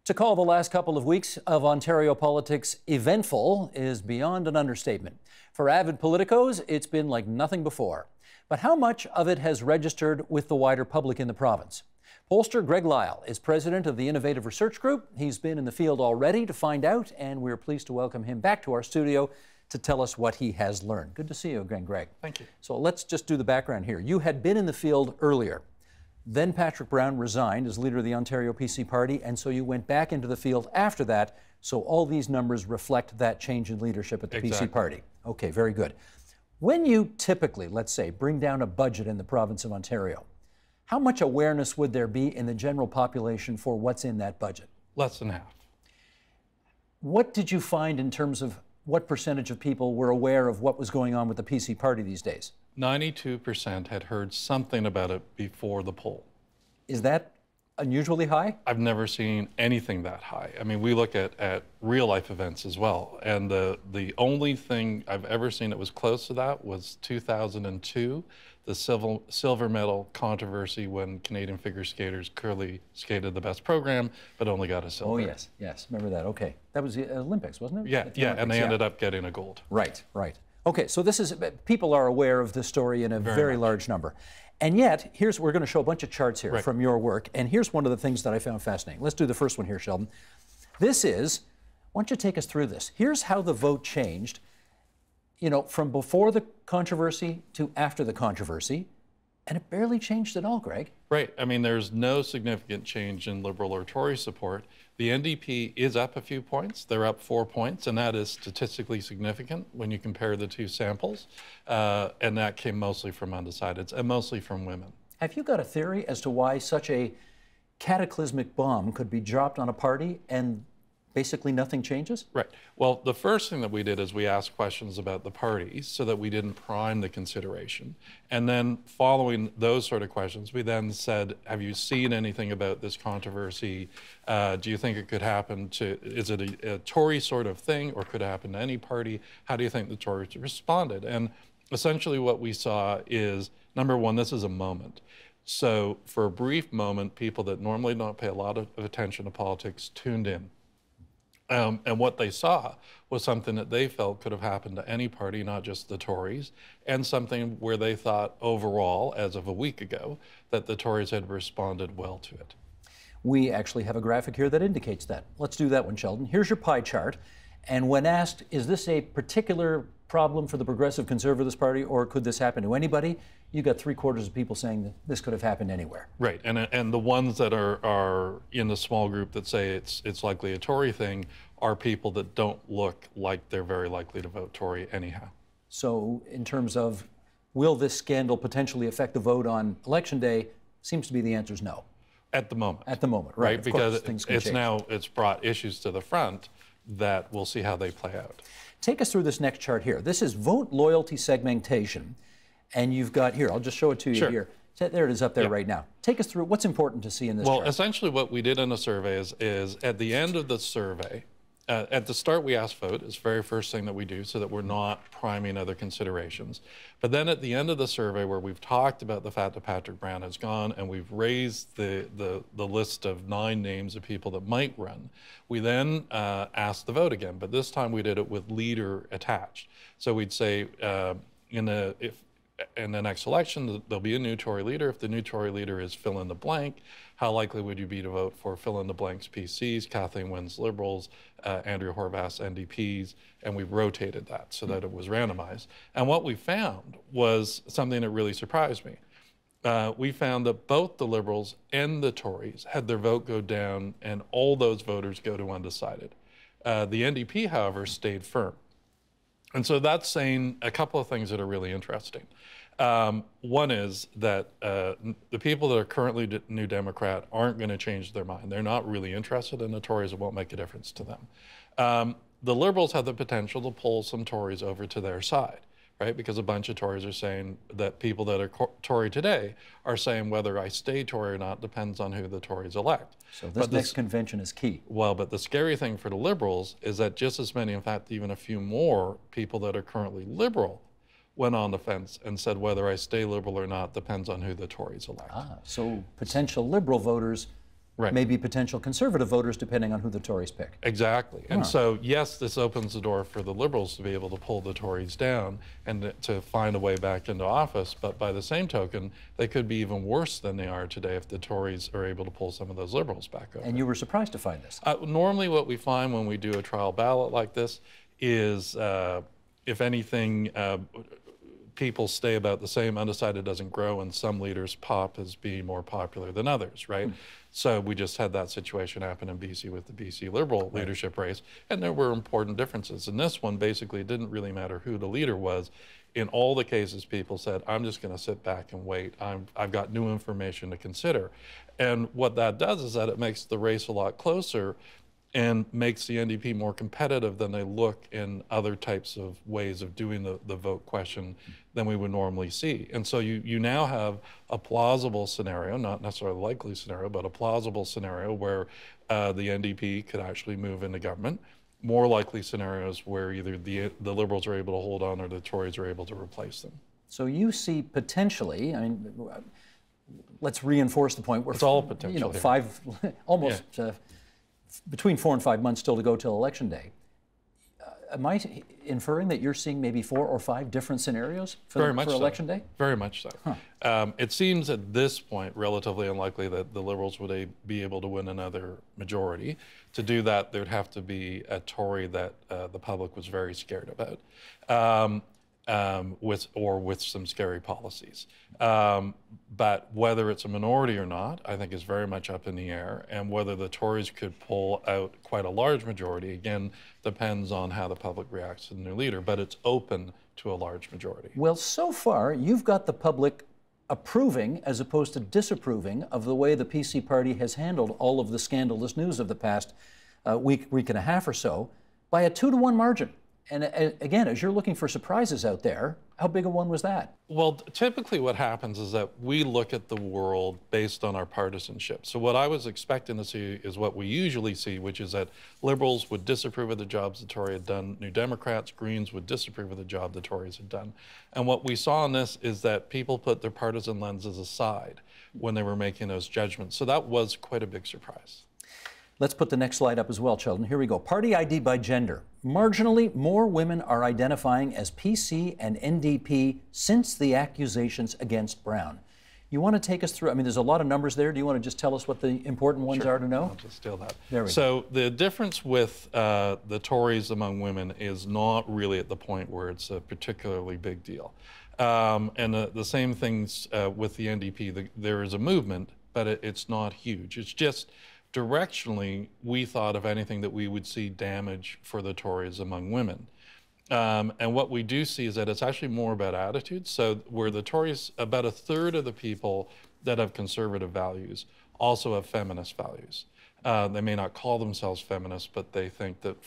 To call the last couple of weeks of Ontario politics eventful is beyond an understatement. For avid politicos, it's been like nothing before. But how much of it has registered with the wider public in the province? Pollster Greg Lyle is president of the Innovative Research Group. He's been in the field already to find out, and we're pleased to welcome him back to our studio to tell us what he has learned. Good to see you again, Greg. Thank you. So let's just do the background here. You had been in the field earlier. Then Patrick Brown resigned as leader of the Ontario PC Party, and so you went back into the field after that. So all these numbers reflect that change in leadership at the PC Party. Okay, very good. When you typically, let's say, bring down a budget in the province of Ontario, how much awareness would there be in the general population for what's in that budget? Less than half. What did you find in terms of what percentage of people were aware of what was going on with the PC Party these days? 92% had heard something about it before the poll. Is that unusually high? I've never seen anything that high. I mean, we look at real life events as well. And the only thing I've ever seen that was close to that was 2002, the silver medal controversy when Canadian figure skaters clearly skated the best program, but only got a silver. Oh, yes, yes. Remember that. Okay. That was the Olympics, wasn't it? Yeah, Olympics, and they ended up getting a gold. Right, right. Okay, so this is, people are aware of this story in a very large number. And yet, we're going to show a bunch of charts here from your work, and here's one of the things that I found fascinating. Let's do the first one here, Sheldon. This is, why don't you take us through this? Here's how the vote changed, you know, from before the controversy to after the controversy, and it barely changed at all, Greg. Right. I mean, there's no significant change in Liberal or Tory support. The NDP is up a few points. They're up 4 points, and that is statistically significant when you compare the two samples. And that came mostly from undecideds and mostly from women. Have you got a theory as to why such a cataclysmic bomb could be dropped on a party and basically nothing changes? Right. Well, the first thing that we did is we asked questions about the parties so that we didn't prime the consideration. And then following those sort of questions, we then said, have you seen anything about this controversy? Do you think it could happen to, is it a Tory sort of thing, or could it happen to any party? How do you think the Tories responded? And essentially what we saw is, number one, this is a moment. So for a brief moment, people that normally don't pay a lot of attention to politics tuned in. And what they saw was something that they felt could have happened to any party, not just the Tories, and something where they thought overall, as of a week ago, that the Tories had responded well to it. We actually have a graphic here that indicates that. Let's do that one, Sheldon. Here's your pie chart. And when asked, is this a particular problem for the Progressive Conservatives Party, or could this happen to anybody? You got 3/4 of people saying that this could have happened anywhere. Right, and the ones that are in the small group that say it's likely a Tory thing are people that don't look like they're very likely to vote Tory anyhow. So in terms of, will this scandal potentially affect the vote on Election Day, seems to be the answer is no. At the moment. At the moment, right. Because it's brought issues to the front that we'll see how they play out. Take us through this next chart here. This is vote loyalty segmentation. And you've got here, I'll just show it to you here. There it is up there right now. Take us through what's important to see in this chart. Well, essentially what we did in the survey is at the end of the survey, at the start we asked vote, it's the very first thing that we do so that we're not priming other considerations. But then at the end of the survey where we've talked about the fact that Patrick Brown has gone and we've raised the list of 9 names of people that might run, we then asked the vote again, but this time we did it with leader attached. So we'd say in the next election, there'll be a new Tory leader. If the new Tory leader is fill in the blank, how likely would you be to vote for fill in the blanks PCs, Kathleen Wynne's Liberals, Andrea Horwath's NDPs, and we've rotated that so that it was randomized. And what we found was something that really surprised me. We found that both the Liberals and the Tories had their vote go down and all those voters go to undecided. The NDP, however, stayed firm. And so that's saying a couple of things that are really interesting. One is that the people that are currently New Democrat aren't going to change their mind. They're not really interested in the Tories. It won't make a difference to them. The Liberals have the potential to pull some Tories over to their side, right? Because a bunch of Tories are saying that people that are Tory today are saying whether I stay Tory or not depends on who the Tories elect. So this next convention is key. Well, but the scary thing for the Liberals is that just as many, in fact, even a few more people that are currently Liberal went on the fence and said whether I stay Liberal or not depends on who the Tories elect. So potential Liberal voters Right. maybe potential Conservative voters, depending on who the Tories pick. Exactly. And so, yes, this opens the door for the Liberals to be able to pull the Tories down and to find a way back into office. But by the same token, they could be even worse than they are today if the Tories are able to pull some of those Liberals back over. And you were surprised to find this. Normally what we find when we do a trial ballot like this is, if anything, people stay about the same, undecided doesn't grow, and some leaders pop as being more popular than others, right? So we just had that situation happen in BC with the BC Liberal leadership race, and there were important differences. In this one, basically, it didn't really matter who the leader was. In all the cases, people said, I'm just going to sit back and wait. I've got new information to consider. And what that does is that it makes the race a lot closer and makes the NDP more competitive than they look in other types of ways of doing the vote question than we would normally see. And so you now have a plausible scenario, not necessarily a likely scenario, but a plausible scenario where the NDP could actually move into government. More likely scenarios where either the Liberals are able to hold on or the Tories are able to replace them. So you see potentially, I mean, let's reinforce the point. It's all potential. You know, almost between 4 and 5 months still to go till Election Day. Am I inferring that you're seeing maybe 4 or 5 different scenarios for Election Day? Very much so. It seems at this point relatively unlikely that the Liberals would be able to win another majority. To do that, there'd have to be a Tory that the public was very scared about. With some scary policies. But whether it's a minority or not, I think is very much up in the air. And whether the Tories could pull out quite a large majority, again, depends on how the public reacts to the new leader. But it's open to a large majority. Well, so far, you've got the public approving as opposed to disapproving of the way the PC party has handled all of the scandalous news of the past week and a half or so by a 2-to-1 margin. And again, as you're looking for surprises out there, how big a one was that? Well, typically what happens is that we look at the world based on our partisanship. So what I was expecting to see is what we usually see, which is that Liberals would disapprove of the jobs the Tory had done, New Democrats, Greens would disapprove of the job the Tories had done. And what we saw in this is that people put their partisan lenses aside when they were making those judgments. So that was quite a big surprise. Let's put the next slide up as well, Sheldon. Here we go. Party ID by gender. Marginally, more women are identifying as PC and NDP since the accusations against Brown. You want to take us through, I mean, there's a lot of numbers there. Do you want to just tell us what the important ones are to know? I'll just steal that. There we go. So the difference with the Tories among women is not really at the point where it's a particularly big deal. And the same things with the NDP. There is a movement, but it's not huge. It's just directionally, we thought, if anything, that we would see damage for the Tories among women. And what we do see is that it's actually more about attitudes. So where the Tories, about a third of the people that have conservative values also have feminist values. They may not call themselves feminists, but they think that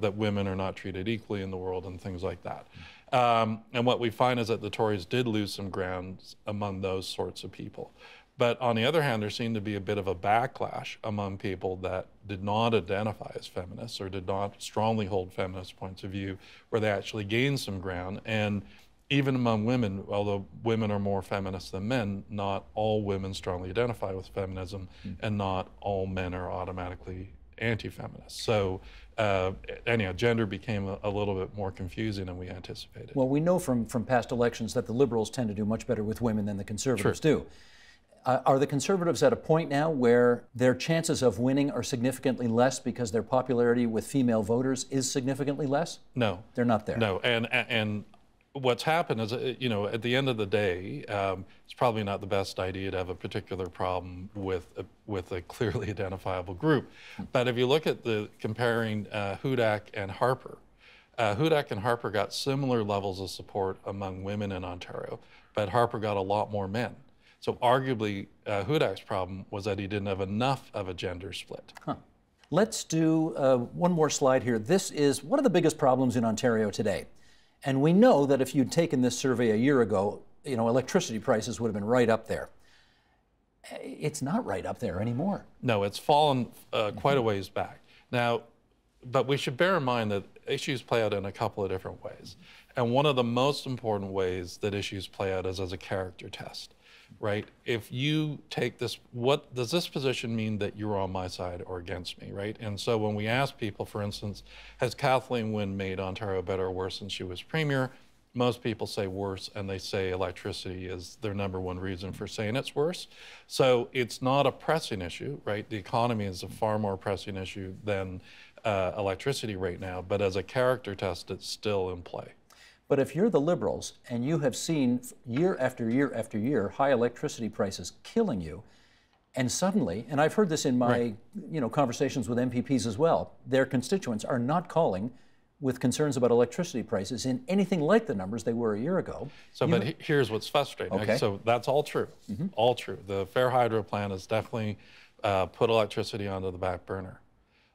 that women are not treated equally in the world and things like that. And what we find is that the Tories did lose some ground among those sorts of people. But on the other hand, there seemed to be a bit of a backlash among people that did not identify as feminists or did not strongly hold feminist points of view, where they actually gained some ground. And even among women, although women are more feminist than men, not all women strongly identify with feminism, and not all men are automatically anti-feminist. So anyhow, gender became a little bit more confusing than we anticipated. Well, we know from past elections that the Liberals tend to do much better with women than the Conservatives do. Are the Conservatives at a point now where their chances of winning are significantly less because their popularity with female voters is significantly less? No. They're not there? No, and what's happened is, you know, at the end of the day, it's probably not the best idea to have a particular problem with a clearly identifiable group. But if you look at comparing Hudak and Harper, Hudak and Harper got similar levels of support among women in Ontario, but Harper got a lot more men. So arguably, Hudak's problem was that he didn't have enough of a gender split. Let's do one more slide here. This is one of the biggest problems in Ontario today. And we know that if you'd taken this survey a year ago, you know, electricity prices would have been right up there. It's not right up there anymore. No, it's fallen quite a ways back. Now, but we should bear in mind that issues play out in a couple of different ways. And one of the most important ways that issues play out is as a character test. right? If you take this, what does this position mean that you're on my side or against me, right? And so when we ask people, for instance, has Kathleen Wynne made Ontario better or worse since she was premier? Most people say worse, and they say electricity is their #1 reason for saying it's worse. So it's not a pressing issue, right? The economy is a far more pressing issue than electricity right now, but as a character test, it's still in play. But if you're the Liberals and you have seen year after year after year high electricity prices killing you, and suddenly, and I've heard this in my conversations with MPPs as well, their constituents are not calling with concerns about electricity prices in anything like the numbers they were a year ago. So, but here's what's frustrating. Okay. So that's all true, all true. The Fair Hydro plan has definitely put electricity onto the back burner.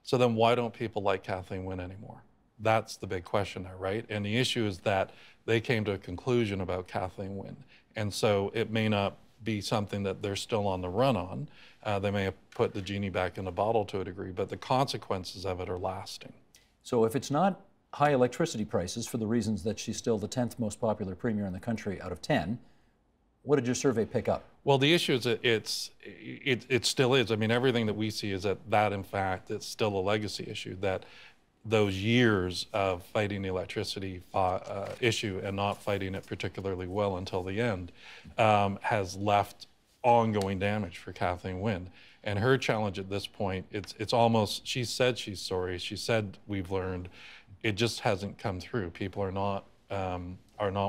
So then why don't people like Kathleen Wynne anymore? That's the big question there, right? And the issue is that they came to a conclusion about Kathleen Wynne. And so it may not be something that they're still on the run on. They may have put the genie back in the bottle to a degree, but the consequences of it are lasting. So if it's not high electricity prices for the reasons that she's still the 10th most popular premier in the country out of 10, what did your survey pick up? Well, the issue is that it still is. I mean, everything that we see is that in fact, it's still a legacy issue, that those years of fighting the electricity issue and not fighting it particularly well until the end has left ongoing damage for Kathleen Wynne. And her challenge at this point, it's almost, she said she's sorry, she said we've learned, it just hasn't come through. People are not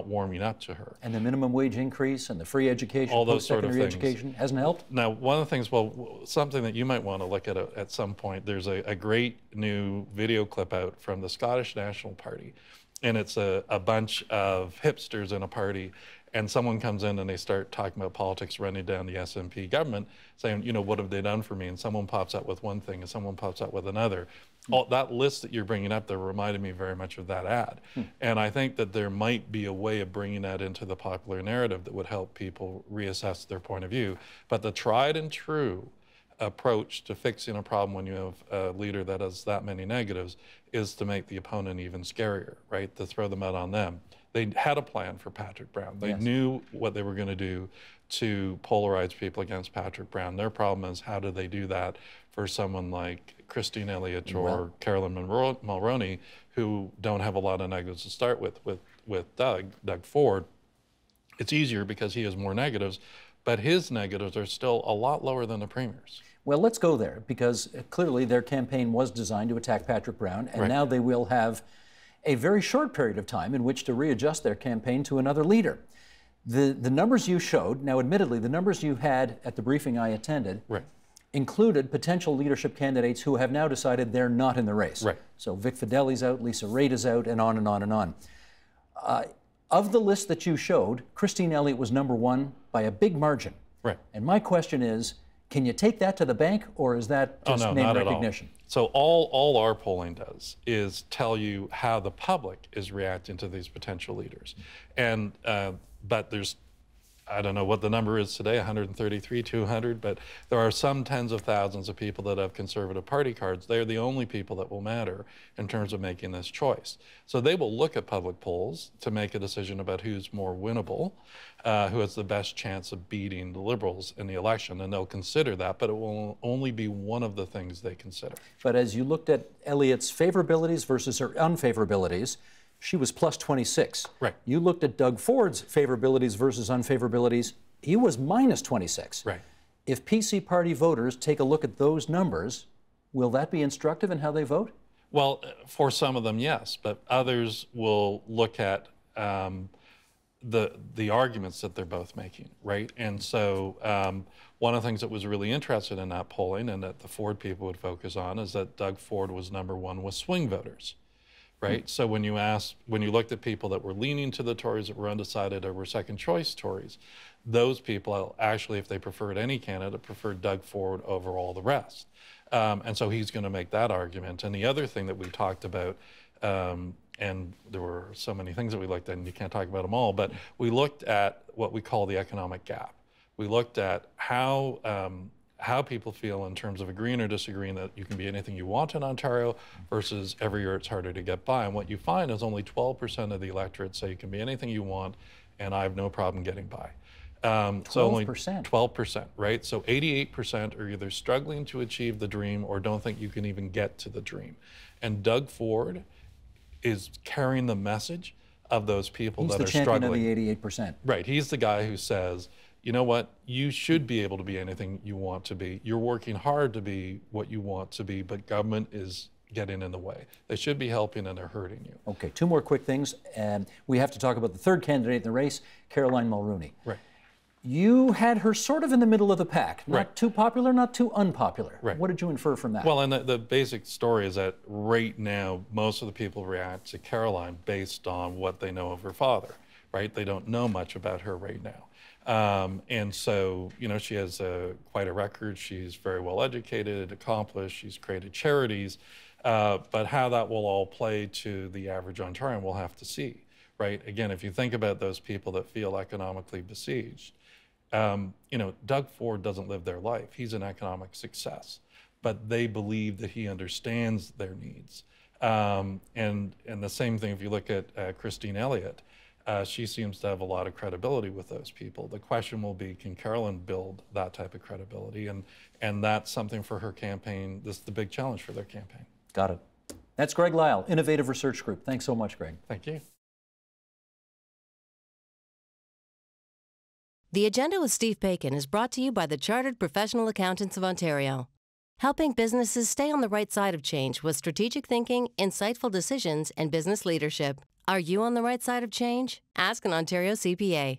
warming up to her. And the minimum wage increase and the free education, all those sort of things, education hasn't helped? Now, one of the things, well, something that you might want to look at some point, there's a great new video clip out from the Scottish National Party, and it's a bunch of hipsters in a party, and someone comes in and they start talking about politics running down the SNP government, saying, you know, what have they done for me? And someone pops up with one thing and someone pops up with another. All that list that you're bringing up there reminded me very much of that ad. And I think that there might be a way of bringing that into the popular narrative that would help people reassess their point of view. But the tried and true approach to fixing a problem when you have a leader that has that many negatives is to make the opponent even scarier, right? To throw them out on them. They had a plan for Patrick Brown. They knew what they were going to do to polarize people against Patrick Brown. Their problem is, how do they do that for someone like Christine Elliott or Carolyn Mulroney, who don't have a lot of negatives to start with Doug Ford. It's easier because he has more negatives, but his negatives are still a lot lower than the premier's. Well, let's go there, because clearly their campaign was designed to attack Patrick Brown, and now they will have a very short period of time in which to readjust their campaign to another leader. The numbers you showed, now admittedly, the numbers you had at the briefing I attended included potential leadership candidates who have now decided they're not in the race. So Vic Fideli's out, Lisa Raitt is out, and on and on and on. Of the list that you showed, Christine Elliott was #1 by a big margin. And my question is, can you take that to the bank, or is that just name recognition? So all our polling does is tell you how the public is reacting to these potential leaders. And but there's, I don't know what the number is today, 133, 200, but there are some tens of thousands of people that have Conservative Party cards. They're the only people that will matter in terms of making this choice. So they will look at public polls to make a decision about who's more winnable, who has the best chance of beating the Liberals in the election, and they'll consider that, but it will only be one of the things they consider. But as you looked at Elliott's favorabilities versus her unfavorabilities, she was +26. You looked at Doug Ford's favorabilities versus unfavorabilities, he was -26. If PC party voters take a look at those numbers, will that be instructive in how they vote? Well, for some of them, yes, but others will look at the arguments that they're both making, And so one of the things that was really interesting in that polling, and that the Ford people would focus on, is that Doug Ford was #1 with swing voters. So when you looked at people that were leaning to the Tories, that were undecided, or were second choice Tories, those people actually, if they preferred any candidate, preferred Doug Ford over all the rest. And so he's going to make that argument. And the other thing that we talked about, and there were so many things that we looked at, and you can't talk about them all, but we looked at what we call the economic gap. We looked at how people feel in terms of agreeing or disagreeing that you can be anything you want in Ontario versus every year it's harder to get by. And what you find is only 12% of the electorate say you can be anything you want and I have no problem getting by. So only 12%. 12%, right? So 88% are either struggling to achieve the dream or don't think you can even get to the dream. And Doug Ford is carrying the message of those people that are struggling. He's the champion of the 88%. Right. He's the guy who says, you know what, you should be able to be anything you want to be. You're working hard to be what you want to be, but government is getting in the way. They should be helping and they're hurting you. Okay, two more quick things. And we have to talk about the third candidate in the race, Caroline Mulroney. Right. You had her sort of in the middle of the pack. Not Right. too popular, not too unpopular. Right. What did you infer from that? Well, and the basic story is that right now, most of the people react to Caroline based on what they know of her father, right? They don't know much about her right now. And so, you know, she has quite a record. She's very well educated, accomplished. She's created charities. But how that will all play to the average Ontarian, we'll have to see, right? Again, if you think about those people that feel economically besieged, you know, Doug Ford doesn't live their life. He's an economic success, but they believe that he understands their needs. And the same thing, if you look at Christine Elliott, she seems to have a lot of credibility with those people. The question will be, can Caroline build that type of credibility? And that's something for her campaign. This is the big challenge for their campaign. Got it. That's Greg Lyle, Innovative Research Group. Thanks so much, Greg. Thank you. The Agenda with Steve Bacon is brought to you by the Chartered Professional Accountants of Ontario, helping businesses stay on the right side of change with strategic thinking, insightful decisions, and business leadership. Are you on the right side of change? Ask an Ontario CPA.